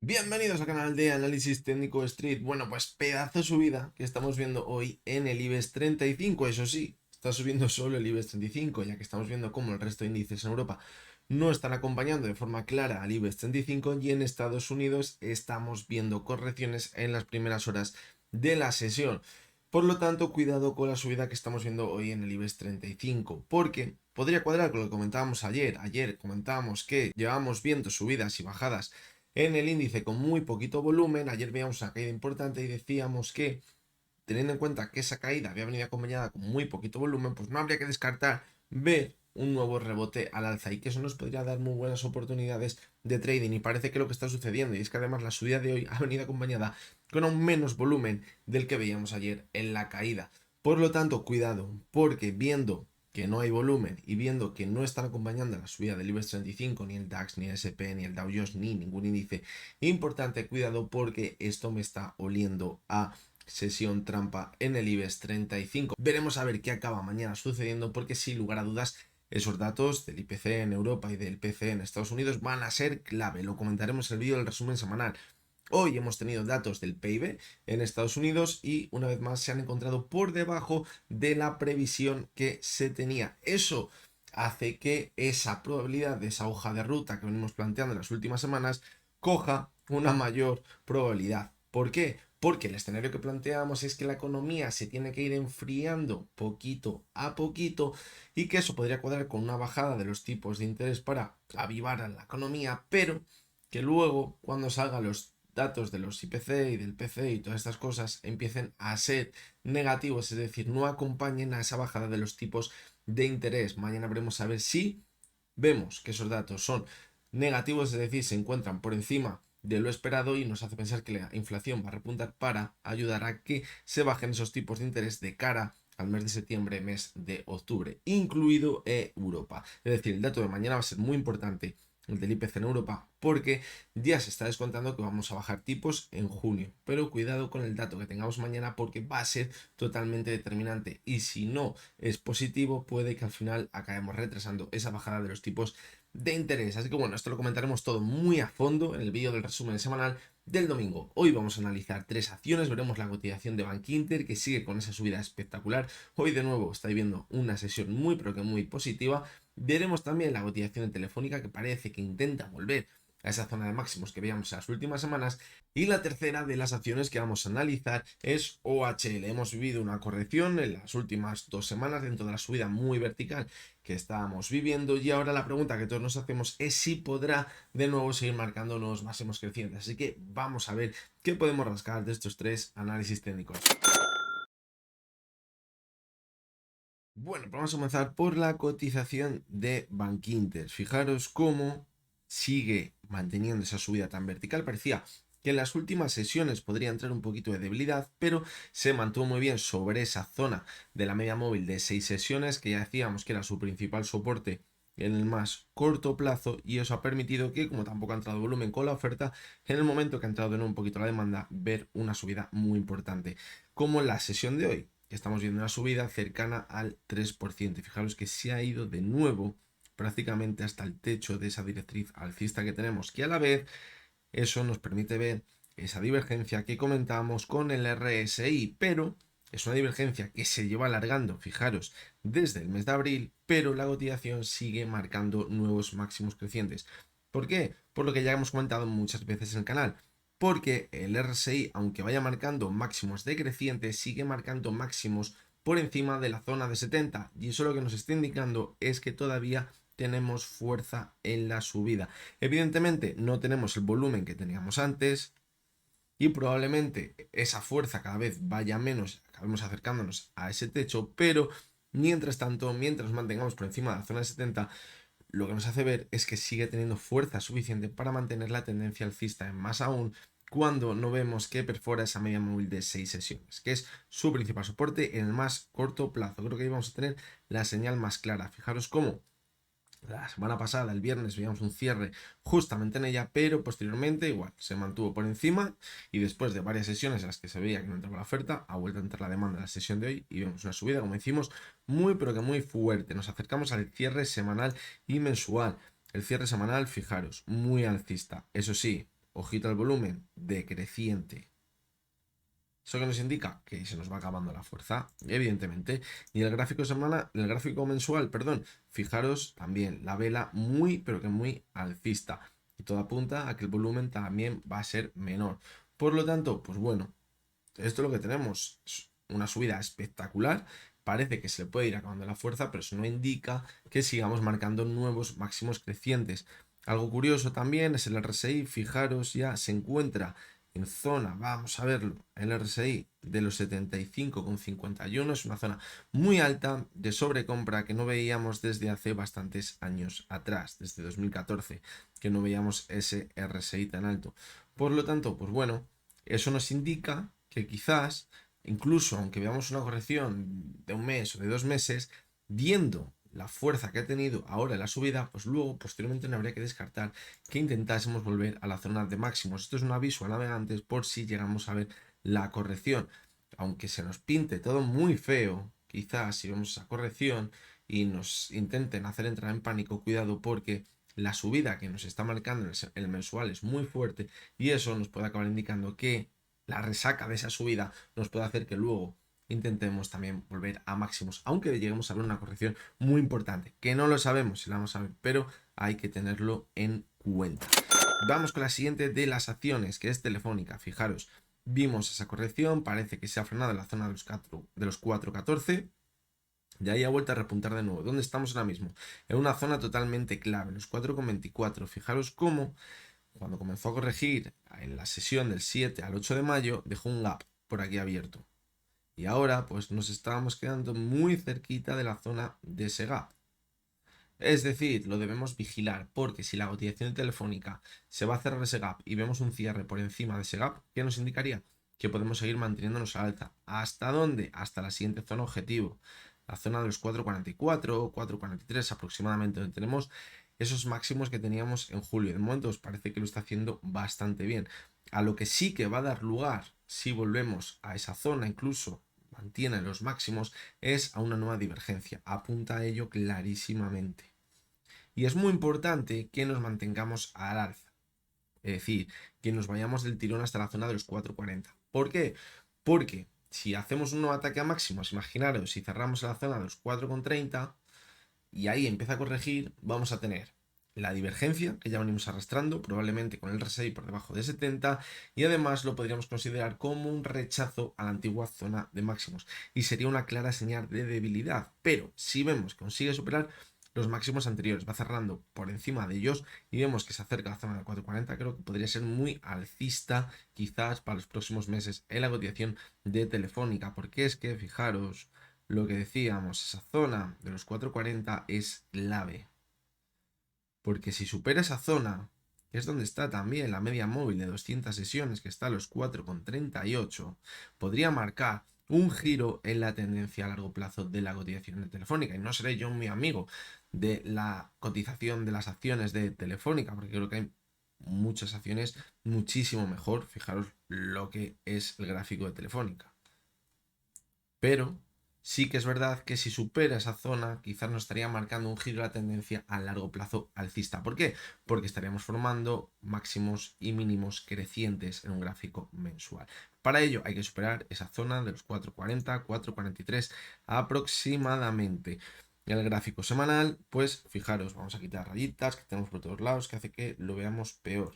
Bienvenidos al canal de Análisis Técnico Street. Bueno, pues pedazo de subida que estamos viendo hoy en el IBEX 35. Eso sí, está subiendo solo el IBEX 35, ya que estamos viendo cómo el resto de índices en Europa no están acompañando de forma clara al IBEX 35 y en Estados Unidos estamos viendo correcciones en las primeras horas de la sesión. Por lo tanto, cuidado con la subida que estamos viendo hoy en el IBEX 35, porque podría cuadrar con lo que comentábamos ayer. Ayer comentábamos que llevábamos viendo subidas y bajadas en el índice con muy poquito volumen. Ayer veíamos una caída importante y decíamos que, teniendo en cuenta que esa caída había venido acompañada con muy poquito volumen, pues no habría que descartar ver un nuevo rebote al alza y que eso nos podría dar muy buenas oportunidades de trading, y parece que lo que está sucediendo, y es que además la subida de hoy ha venido acompañada con un menos volumen del que veíamos ayer en la caída. Por lo tanto, cuidado, porque viendo que no hay volumen y viendo que no están acompañando la subida del IBEX 35, ni el DAX, ni el SP, ni el Dow Jones, ni ningún índice importante, cuidado porque esto me está oliendo a sesión trampa en el IBEX 35. Veremos a ver qué acaba mañana sucediendo, porque sin lugar a dudas esos datos del IPC en Europa y del PC en Estados Unidos van a ser clave. Lo comentaremos en el vídeo del resumen semanal. Hoy hemos tenido datos del PIB en Estados Unidos y una vez más se han encontrado por debajo de la previsión que se tenía. Eso hace que esa probabilidad de esa hoja de ruta que venimos planteando en las últimas semanas coja una mayor probabilidad. ¿Por qué? Porque el escenario que planteamos es que la economía se tiene que ir enfriando poquito a poquito y que eso podría cuadrar con una bajada de los tipos de interés para avivar a la economía, pero que luego cuando salgan los datos de los IPC y del PC y todas estas cosas empiecen a ser negativos, es decir, no acompañen a esa bajada de los tipos de interés. Mañana veremos a ver si vemos que esos datos son negativos, es decir, se encuentran por encima de lo esperado, y nos hace pensar que la inflación va a repuntar para ayudar a que se bajen esos tipos de interés de cara al mes de septiembre, mes de octubre, incluido Europa. Es decir, el dato de mañana va a ser muy importante, el del IPC en Europa, porque ya se está descontando que vamos a bajar tipos en junio. Pero cuidado con el dato que tengamos mañana, porque va a ser totalmente determinante, y si no es positivo puede que al final acabemos retrasando esa bajada de los tipos de interés. Así que bueno, esto lo comentaremos todo muy a fondo en el vídeo del resumen semanal del domingo. Hoy vamos a analizar tres acciones. Veremos la cotización de Bankinter, que sigue con esa subida espectacular. Hoy de nuevo estáis viendo una sesión muy pero que muy positiva. Veremos también la cotización de Telefónica, que parece que intenta volver a esa zona de máximos que veíamos en las últimas semanas. Y la tercera de las acciones que vamos a analizar es OHL. Hemos vivido una corrección en las últimas 2 semanas dentro de la subida muy vertical que estábamos viviendo, y ahora la pregunta que todos nos hacemos es si podrá de nuevo seguir marcando nuevos máximos crecientes. Así que vamos a ver qué podemos rascar de estos tres análisis técnicos. Bueno, pues vamos a comenzar por la cotización de Bankinter. Fijaros cómo sigue manteniendo esa subida tan vertical. Parecía que en las últimas sesiones podría entrar un poquito de debilidad, pero se mantuvo muy bien sobre esa zona de la media móvil de 6 sesiones, que ya decíamos que era su principal soporte en el más corto plazo, y eso ha permitido que, como tampoco ha entrado volumen con la oferta, en el momento que ha entrado de nuevo un poquito la demanda, ver una subida muy importante, como en la sesión de hoy, que estamos viendo una subida cercana al 3%. Fijaros que se ha ido de nuevo prácticamente hasta el techo de esa directriz alcista que tenemos, que a la vez eso nos permite ver esa divergencia que comentamos con el RSI, pero es una divergencia que se lleva alargando, fijaros, desde el mes de abril, pero la cotización sigue marcando nuevos máximos crecientes. ¿Por qué? Por lo que ya hemos comentado muchas veces en el canal, porque el RSI, aunque vaya marcando máximos decrecientes, sigue marcando máximos por encima de la zona de 70, y eso lo que nos está indicando es que todavía tenemos fuerza en la subida. Evidentemente no tenemos el volumen que teníamos antes, y probablemente esa fuerza cada vez vaya menos, acabemos acercándonos a ese techo, pero mientras tanto, mientras mantengamos por encima de la zona de 70, lo que nos hace ver es que sigue teniendo fuerza suficiente para mantener la tendencia alcista, en más aún cuando no vemos que perfora esa media móvil de 6 sesiones, que es su principal soporte en el más corto plazo. Creo que ahí vamos a tener la señal más clara. Fijaros cómo la semana pasada, el viernes, veíamos un cierre justamente en ella, pero posteriormente igual se mantuvo por encima, y después de varias sesiones en las que se veía que no entraba la oferta, ha vuelto a entrar la demanda en la sesión de hoy y vemos una subida, como decimos, muy pero que muy fuerte. Nos acercamos al cierre semanal y mensual. El cierre semanal, fijaros, muy alcista. Eso sí, ojito al volumen, decreciente. ¿Eso qué nos indica? Que se nos va acabando la fuerza, evidentemente. Y el gráfico mensual, perdón, fijaros también la vela muy, pero que muy alcista. Y todo apunta a que el volumen también va a ser menor. Por lo tanto, pues bueno, esto es lo que tenemos. Es una subida espectacular. Parece que se le puede ir acabando la fuerza, pero eso no indica que sigamos marcando nuevos máximos crecientes. Algo curioso también es el RSI. Fijaros, ya se encuentra en zona, vamos a verlo, el RSI de los 75,51. Es una zona muy alta de sobrecompra que no veíamos desde hace bastantes años atrás, desde 2014, que no veíamos ese RSI tan alto. Por lo tanto, pues bueno, eso nos indica que quizás, incluso aunque veamos una corrección de un mes o de 2 meses, viendo la fuerza que ha tenido ahora en la subida, pues luego posteriormente no habría que descartar que intentásemos volver a la zona de máximos. Esto es un aviso a navegantes por si llegamos a ver la corrección. Aunque se nos pinte todo muy feo, quizás si vemos esa corrección y nos intenten hacer entrar en pánico, cuidado porque la subida que nos está marcando el mensual es muy fuerte y eso nos puede acabar indicando que la resaca de esa subida nos puede hacer que luego intentemos también volver a máximos, aunque lleguemos a ver una corrección muy importante, que no lo sabemos si la vamos a ver, pero hay que tenerlo en cuenta. Vamos con la siguiente de las acciones, que es Telefónica. Fijaros, vimos esa corrección, parece que se ha frenado en la zona de los 4.14. Y ahí ha vuelto a repuntar de nuevo. ¿Dónde estamos ahora mismo? En una zona totalmente clave, los 4,24. Fijaros cómo, cuando comenzó a corregir en la sesión del 7 al 8 de mayo, dejó un gap por aquí abierto. Y ahora, pues nos estábamos quedando muy cerquita de la zona de ese gap. Es decir, lo debemos vigilar, porque si la cotización telefónica se va a cerrar ese gap y vemos un cierre por encima de ese gap, ¿qué nos indicaría? Que podemos seguir manteniéndonos a alta. ¿Hasta dónde? Hasta la siguiente zona objetivo, la zona de los 4.44 o 4.43 aproximadamente, donde tenemos esos máximos que teníamos en julio. De momento os parece que lo está haciendo bastante bien. A lo que sí que va a dar lugar, si volvemos a esa zona, incluso mantiene los máximos, es a una nueva divergencia. Apunta a ello clarísimamente. Y es muy importante que nos mantengamos al alza. Es decir, que nos vayamos del tirón hasta la zona de los 4.40. ¿Por qué? Porque si hacemos un nuevo ataque a máximos, imaginaros, si cerramos en la zona de los 4.30 y ahí empieza a corregir, vamos a tener la divergencia que ya venimos arrastrando, probablemente con el RSI por debajo de 70, y además lo podríamos considerar como un rechazo a la antigua zona de máximos y sería una clara señal de debilidad. Pero si vemos que consigue superar los máximos anteriores, va cerrando por encima de ellos y vemos que se acerca a la zona de 4.40, creo que podría ser muy alcista quizás para los próximos meses en la cotización de Telefónica, porque es que fijaros lo que decíamos, esa zona de los 4.40 es clave. Porque si supera esa zona, que es donde está también la media móvil de 200 sesiones, que está a los 4,38, podría marcar un giro en la tendencia a largo plazo de la cotización de Telefónica. Y no seré yo muy amigo de la cotización de las acciones de Telefónica, porque creo que hay muchas acciones muchísimo mejor. Fijaros lo que es el gráfico de Telefónica. Pero sí que es verdad que si supera esa zona, quizás nos estaría marcando un giro de la tendencia a largo plazo alcista. ¿Por qué? Porque estaríamos formando máximos y mínimos crecientes en un gráfico mensual. Para ello hay que superar esa zona de los 4.40, 4.43 aproximadamente. En el gráfico semanal, pues fijaros, vamos a quitar rayitas que tenemos por todos lados, que hace que lo veamos peor.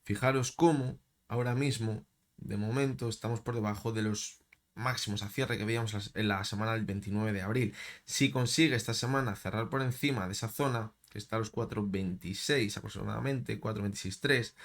Fijaros cómo ahora mismo, de momento, estamos por debajo de los máximos a cierre que veíamos en la semana del 29 de abril. Si consigue esta semana cerrar por encima de esa zona, que está a los 4.26 aproximadamente, 4.26.3,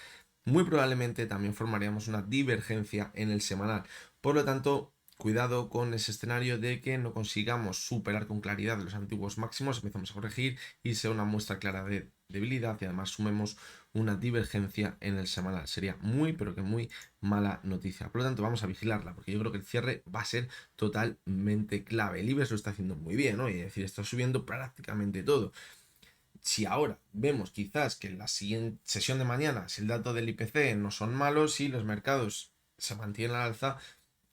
muy probablemente también formaríamos una divergencia en el semanal. Por lo tanto, cuidado con ese escenario de que no consigamos superar con claridad los antiguos máximos, empezamos a corregir y sea una muestra clara de debilidad y además sumemos una divergencia en el semanal. Sería muy, pero que muy mala noticia. Por lo tanto, vamos a vigilarla, porque yo creo que el cierre va a ser totalmente clave. El IBEX lo está haciendo muy bien, ¿no? Y es decir, está subiendo prácticamente todo. Si ahora vemos quizás que en la siguiente sesión de mañana, si el dato del IPC no son malos y los mercados se mantienen al alza,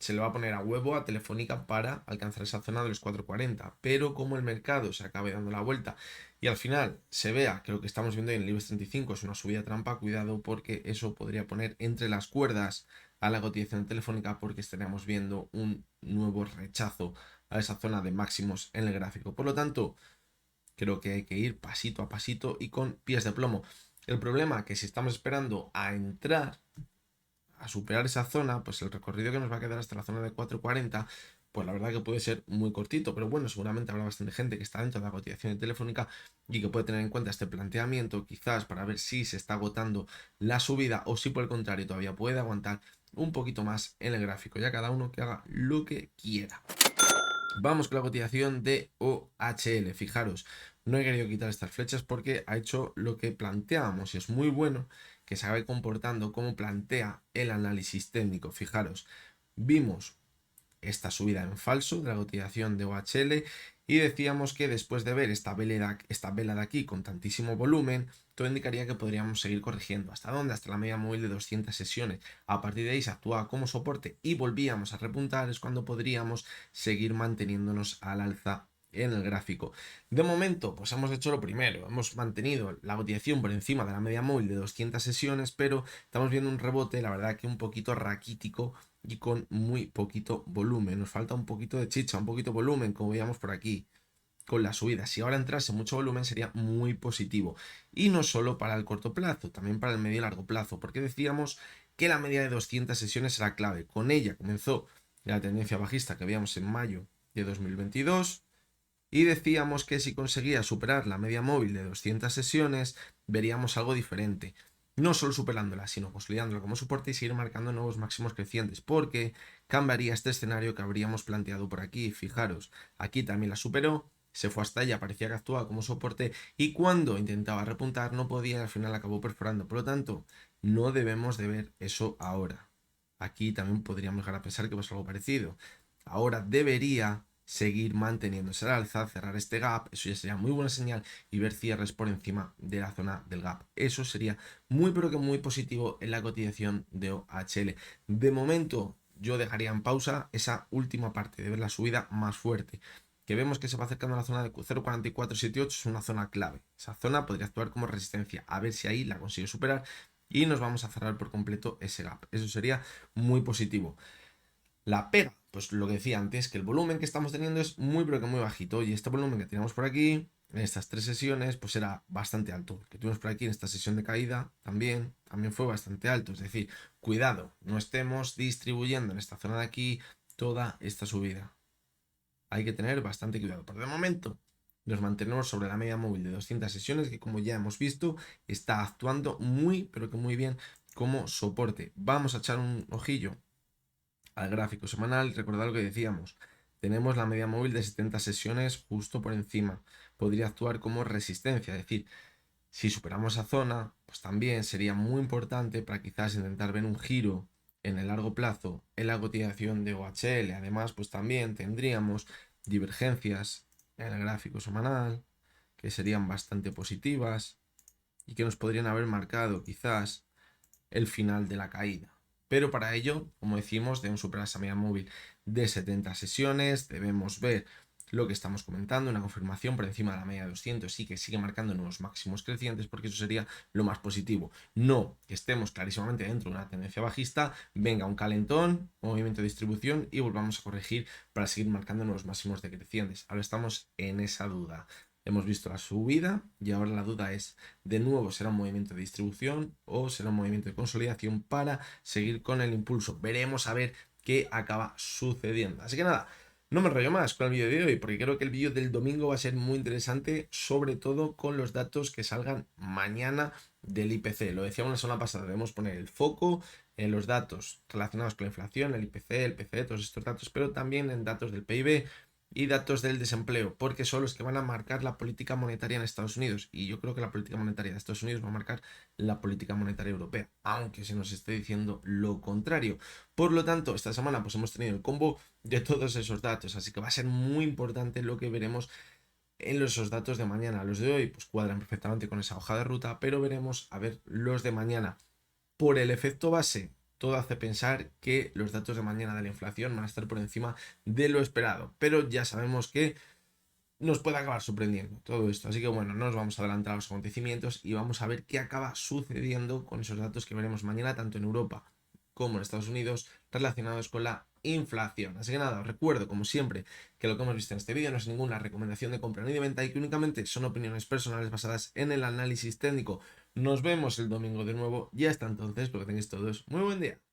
se le va a poner a huevo a Telefónica para alcanzar esa zona de los 4,40. Pero como el mercado se acabe dando la vuelta y al final se vea que lo que estamos viendo en el IBEX 35 es una subida trampa, cuidado porque eso podría poner entre las cuerdas a la cotización de Telefónica, porque estaríamos viendo un nuevo rechazo a esa zona de máximos en el gráfico. Por lo tanto, creo que hay que ir pasito a pasito y con pies de plomo. El problema es que si estamos esperando a entrar, a superar esa zona, pues el recorrido que nos va a quedar hasta la zona de 4,40, pues la verdad que puede ser muy cortito, pero bueno, seguramente habrá bastante gente que está dentro de la cotización de Telefónica y que puede tener en cuenta este planteamiento, quizás para ver si se está agotando la subida o si por el contrario todavía puede aguantar un poquito más en el gráfico. Ya cada uno que haga lo que quiera. Vamos con la cotización de OHL. Fijaros, no he querido quitar estas flechas porque ha hecho lo que planteábamos y es muy bueno que se acabe comportando como plantea el análisis técnico. Fijaros, vimos esta subida en falso de la cotización de OHL y decíamos que después de ver esta vela de aquí con tantísimo volumen, todo indicaría que podríamos seguir corrigiendo. ¿Hasta dónde? Hasta la media móvil de 200 sesiones. A partir de ahí se actúa como soporte y volvíamos a repuntar, es cuando podríamos seguir manteniéndonos al alza en el gráfico. De momento, pues hemos hecho lo primero, hemos mantenido la cotización por encima de la media móvil de 200 sesiones, pero estamos viendo un rebote, la verdad que un poquito raquítico y con muy poquito volumen. Nos falta un poquito de chicha, un poquito de volumen, como veíamos por aquí con la subida. Si ahora entrase mucho volumen sería muy positivo. Y no solo para el corto plazo, también para el medio y largo plazo, porque decíamos que la media de 200 sesiones era clave. Con ella comenzó la tendencia bajista que veíamos en mayo de 2022. Y decíamos que si conseguía superar la media móvil de 200 sesiones, veríamos algo diferente. No solo superándola, sino consolidándola como soporte y seguir marcando nuevos máximos crecientes, porque cambiaría este escenario que habríamos planteado por aquí. Fijaros, aquí también la superó, se fue hasta ella, parecía que actuaba como soporte y cuando intentaba repuntar no podía y al final acabó perforando. Por lo tanto, no debemos de ver eso ahora. Aquí también podríamos llegar a pensar que pasa algo parecido. Ahora debería seguir manteniéndose al alza, cerrar este gap, eso ya sería muy buena señal y ver cierres por encima de la zona del gap. Eso sería muy pero que muy positivo en la cotización de OHL. De momento yo dejaría en pausa esa última parte de ver la subida más fuerte. Que vemos que se va acercando a la zona de 0,4478 es una zona clave. Esa zona podría actuar como resistencia. A ver si ahí la consigue superar y nos vamos a cerrar por completo ese gap. Eso sería muy positivo. La pega, pues lo que decía antes, que el volumen que estamos teniendo es muy pero que muy bajito y este volumen que tenemos por aquí, en estas 3 sesiones, pues era bastante alto. El que tuvimos por aquí en esta sesión de caída también fue bastante alto. Es decir, cuidado, no estemos distribuyendo en esta zona de aquí toda esta subida. Hay que tener bastante cuidado. Por de momento nos mantenemos sobre la media móvil de 200 sesiones que como ya hemos visto está actuando muy pero que muy bien como soporte. Vamos a echar un ojillo al gráfico semanal. Recordad lo que decíamos, tenemos la media móvil de 70 sesiones justo por encima, podría actuar como resistencia, es decir, si superamos esa zona, pues también sería muy importante para quizás intentar ver un giro en el largo plazo en la cotización de OHL. Además, pues también tendríamos divergencias en el gráfico semanal que serían bastante positivas y que nos podrían haber marcado quizás el final de la caída. Pero para ello, como decimos, debemos superar esa media móvil de 70 sesiones, debemos ver lo que estamos comentando, una confirmación por encima de la media de 200 y que sigue marcando nuevos máximos crecientes, porque eso sería lo más positivo. No que estemos clarísimamente dentro de una tendencia bajista, venga un calentón, movimiento de distribución y volvamos a corregir para seguir marcando nuevos máximos decrecientes. Ahora estamos en esa duda. Hemos visto la subida y ahora la duda es, de nuevo, ¿será un movimiento de distribución o será un movimiento de consolidación para seguir con el impulso? Veremos a ver qué acaba sucediendo. Así que nada, no me enrollo más con el vídeo de hoy porque creo que el vídeo del domingo va a ser muy interesante, sobre todo con los datos que salgan mañana del IPC. Lo decíamos la semana pasada, debemos poner el foco en los datos relacionados con la inflación, el IPC, el PCE, todos estos datos, pero también en datos del PIB y datos del desempleo, porque son los que van a marcar la política monetaria en Estados Unidos. Y yo creo que la política monetaria de Estados Unidos va a marcar la política monetaria europea, aunque se nos esté diciendo lo contrario. Por lo tanto, esta semana pues hemos tenido el combo de todos esos datos, así que va a ser muy importante lo que veremos en esos datos de mañana. Los de hoy pues cuadran perfectamente con esa hoja de ruta, pero veremos a ver los de mañana. Por el efecto base, todo hace pensar que los datos de mañana de la inflación van a estar por encima de lo esperado, pero ya sabemos que nos puede acabar sorprendiendo todo esto. Así que bueno, no nos vamos a adelantar a los acontecimientos y vamos a ver qué acaba sucediendo con esos datos que veremos mañana tanto en Europa como en Estados Unidos relacionados con la inflación. Así que nada, os recuerdo como siempre que lo que hemos visto en este vídeo no es ninguna recomendación de compra ni de venta y que únicamente son opiniones personales basadas en el análisis técnico. Nos vemos el domingo de nuevo y hasta entonces, espero que tengáis todos muy buen día.